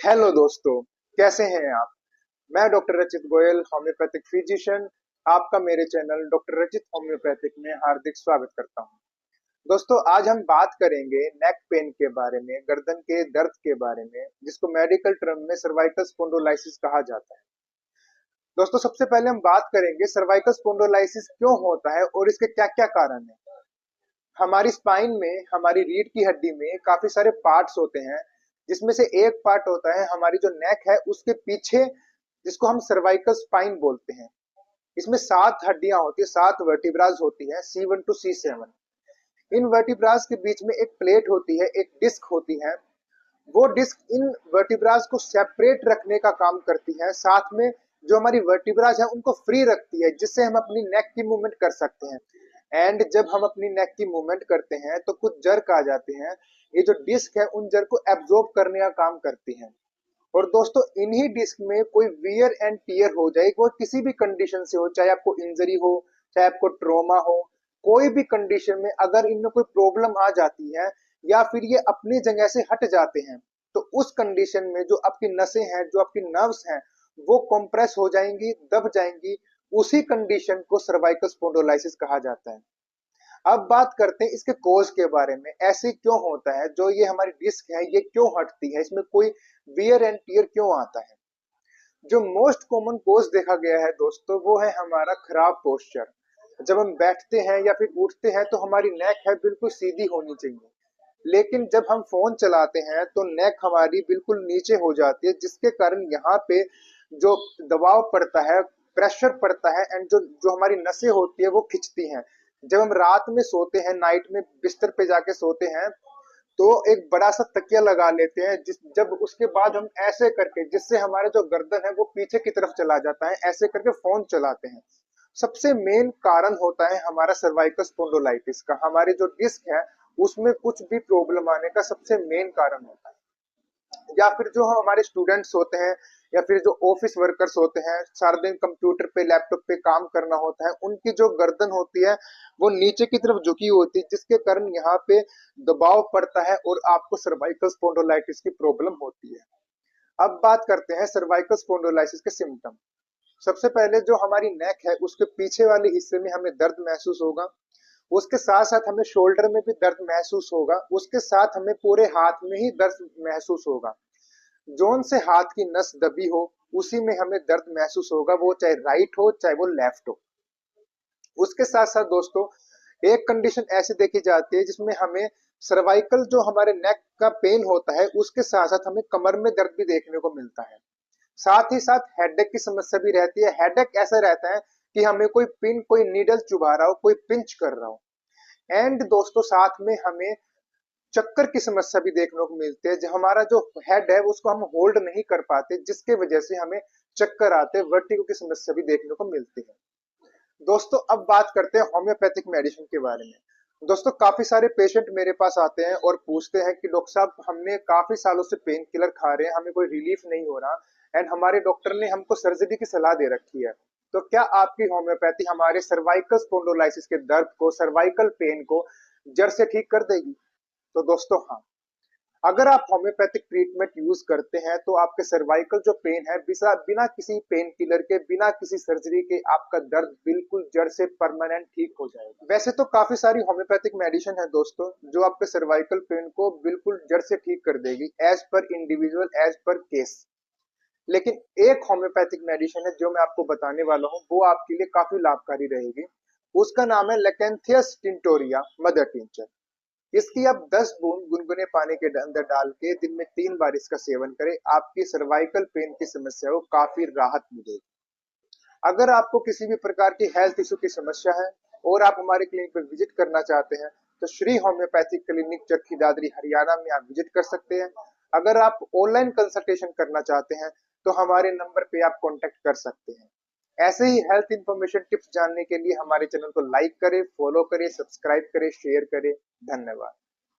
Hello दोस्तों, कैसे हैं आप। मैं डॉक्टर रचित गोयल, होम्योपैथिक फिजिशियन, आपका मेरे चैनल डॉक्टर रचित होम्योपैथिक में हार्दिक स्वागत करता हूं। दोस्तों, आज हम बात करेंगे नेक पेन के बारे में, गर्दन के दर्द के बारे में, जिसको मेडिकल टर्म में सर्वाइकल स्पॉन्डिलोलाइसिस कहा जाता है। दोस्तों, सबसे पहले हम बात करेंगे सर्वाइकल स्पॉन्डिलोलाइसिस क्यों होता है और इसके क्या क्या कारण है। हमारी स्पाइन में, हमारी रीढ़ की हड्डी में काफी सारे पार्ट्स होते हैं, जिसमें से एक पार्ट होता है हमारी जो नेक है उसके पीछे, जिसको हम सर्वाइकल स्पाइन बोलते हैं। इसमें 7 हड्डियां होती है, 7 वर्टिब्रास होती है, C1 to C7। In vertebras के बीच में एक प्लेट होती है, एक डिस्क होती है। वो डिस्क इन वर्टिब्रास को सेपरेट रखने का काम करती है, साथ में जो हमारी वर्टिब्रास है उनको फ्री रखती है, जिससे हम अपनी नेक की मूवमेंट कर सकते हैं। एंड जब हम अपनी नेक की मूवमेंट करते हैं तो कुछ जर्क आ जाते हैं। ये जो डिस्क है उन जर्क को एब्जॉर्ब करने का काम करती है। और दोस्तों, इन्हीं डिस्क में कोई वियर एंड टियर हो जाए, वो किसी भी कंडीशन से हो, चाहे आपको इंजरी हो, चाहे आपको ट्रोमा हो, कोई भी कंडीशन में अगर इनमें कोई प्रॉब्लम आ जाती है या फिर ये अपनी जगह से हट जाते हैं, तो उस कंडीशन में जो आपकी नसें हैं, जो आपकी नर्व्स हैं, वो कंप्रेस हो जाएंगी, दब जाएंगी। उसी कंडीशन को सर्वाइकल स्पॉन्डिलोलाइसिस कहा जाता है। अब बात करते हैं इसके कोज के बारे में, ऐसे क्यों होता है, जो ये हमारी डिस्क है ये क्यों हटती है, इसमें कोई वियर एंड टियर क्यों आता है। जो मोस्ट कॉमन कोज देखा गया है दोस्तों, वो है हमारा खराब पोस्चर। जब हम बैठते हैं या फिर उठते हैं तो हमारी नेक है बिल्कुल सीधी होनी चाहिए, लेकिन जब हम फोन चलाते हैं तो नेक हमारी बिल्कुल नीचे हो जाती है, जिसके कारण यहाँ पे जो दबाव पड़ता है, प्रेशर पड़ता है, एंड जो जो हमारी नसें होती है वो खिंचती हैं। जब हम रात में सोते हैं, नाइट में बिस्तर पे जाके सोते हैं, तो एक बड़ा सा तकिया लगा लेते हैं, जिस जब उसके बाद हम ऐसे करके, जिससे हमारे जो गर्दन है वो पीछे की तरफ चला जाता है, ऐसे करके फोन चलाते हैं। सबसे मेन कारण होता है हमारा सर्वाइकल स्पॉन्डिलोलाइटिस का। हमारी जो डिस्क है उसमें कुछ भी प्रॉब्लम आने का सबसे मेन कारण होता है। या फिर जो हमारे स्टूडेंट्स होते हैं, या फिर जो ऑफिस वर्कर्स होते हैं, सारा दिन कंप्यूटर पे, लैपटॉप पे काम करना होता है, उनकी जो गर्दन होती है वो नीचे की तरफ झुकी होती है, जिसके कारण यहाँ पे दबाव पड़ता है और आपको सर्वाइकल स्पॉन्डिलोलाइटिस की प्रॉब्लम होती है। अब बात करते हैं सर्वाइकल स्पॉन्डिलोलाइसिस के सिम्टम। सबसे पहले जो हमारी नेक है उसके पीछे वाले हिस्से में हमें दर्द महसूस होगा। उसके साथ साथ हमें शोल्डर में भी दर्द महसूस होगा। उसके साथ हमें पूरे हाथ में ही दर्द महसूस होगा। जोन से हाथ की नस दबी हो, उसी में हमें दर्द महसूस होगा, वो चाहे राइट हो चाहे वो लेफ्ट हो। उसके साथ साथ दोस्तों, एक कंडीशन ऐसी देखी जाती है जिसमें हमें सर्वाइकल, जो हमारे नेक का पेन होता है, उसके साथ साथ हमें कमर में दर्द भी देखने को मिलता है। साथ ही साथ हेडेक की समस्या भी रहती है। हेडेक ऐसा रहता है कि हमें कोई पिन, कोई नीडल चुभा रहा हो, कोई पिंच कर रहा हो। एंड दोस्तों, साथ में हमें चक्कर की समस्या भी देखने को मिलती है। जो हमारा जो हेड है उसको हम होल्ड नहीं कर पाते, जिसके वजह से हमें चक्कर आते, वर्टिगो की समस्या भी देखने को मिलती है। दोस्तों, अब बात करते हैं होम्योपैथिक मेडिसिन के बारे में। दोस्तों, काफी सारे पेशेंट मेरे पास आते हैं और पूछते हैं कि डॉक्टर साहब, हमने काफी सालों से पेन किलर खा रहे हैं, हमें कोई रिलीफ नहीं हो रहा, एंड हमारे डॉक्टर ने हमको सर्जरी की सलाह दे रखी है। तो क्या आपकी होम्योपैथी हमारे सर्वाइकल स्पॉन्डिलोलाइसिस के दर्द को, सर्वाइकल पेन को जड़ से ठीक कर देगी? तो दोस्तों, हाँ। अगर आप होम्योपैथिक ट्रीटमेंट यूज करते हैं तो आपके सर्वाइकल जो पेन है, बिना बिना किसी पेन किलर के, बिना किसी सर्जरी के, आपका दर्द बिल्कुल जड़ से परमानेंट ठीक हो जाएगा। वैसे तो काफी सारी होम्योपैथिक मेडिसिन है दोस्तों, जो आपके सर्वाइकल पेन को बिल्कुल जड़ से ठीक कर देगी, as per individual, as per case. लेकिन एक होम्योपैथिक मेडिसिन है जो मैं आपको बताने वाला हूँ, वो आपके लिए काफी लाभकारी रहेगी। उसका नाम है लेकेंथियस टिंटोरिया मदर टिंचर। इसकी आप 10 बूंद गुनगुने पानी के अंदर डाल के दिन में 3 बार इसका सेवन करें, आपकी सर्वाइकल पेन की समस्या को काफी राहत मिलेगी। अगर आपको किसी भी प्रकार की हेल्थ इशू की समस्या है और आप हमारे क्लिनिक पर विजिट करना चाहते हैं, तो श्री होम्योपैथिक क्लिनिक चरखी दादरी हरियाणा में आप विजिट कर सकते हैं। अगर आप ऑनलाइन कंसल्टेशन करना चाहते हैं तो हमारे नंबर पे आप कॉन्टेक्ट कर सकते हैं। ऐसे ही हेल्थ इंफॉर्मेशन टिप्स जानने के लिए हमारे चैनल को लाइक करें, फॉलो करें, सब्सक्राइब करें, शेयर करें। धन्यवाद।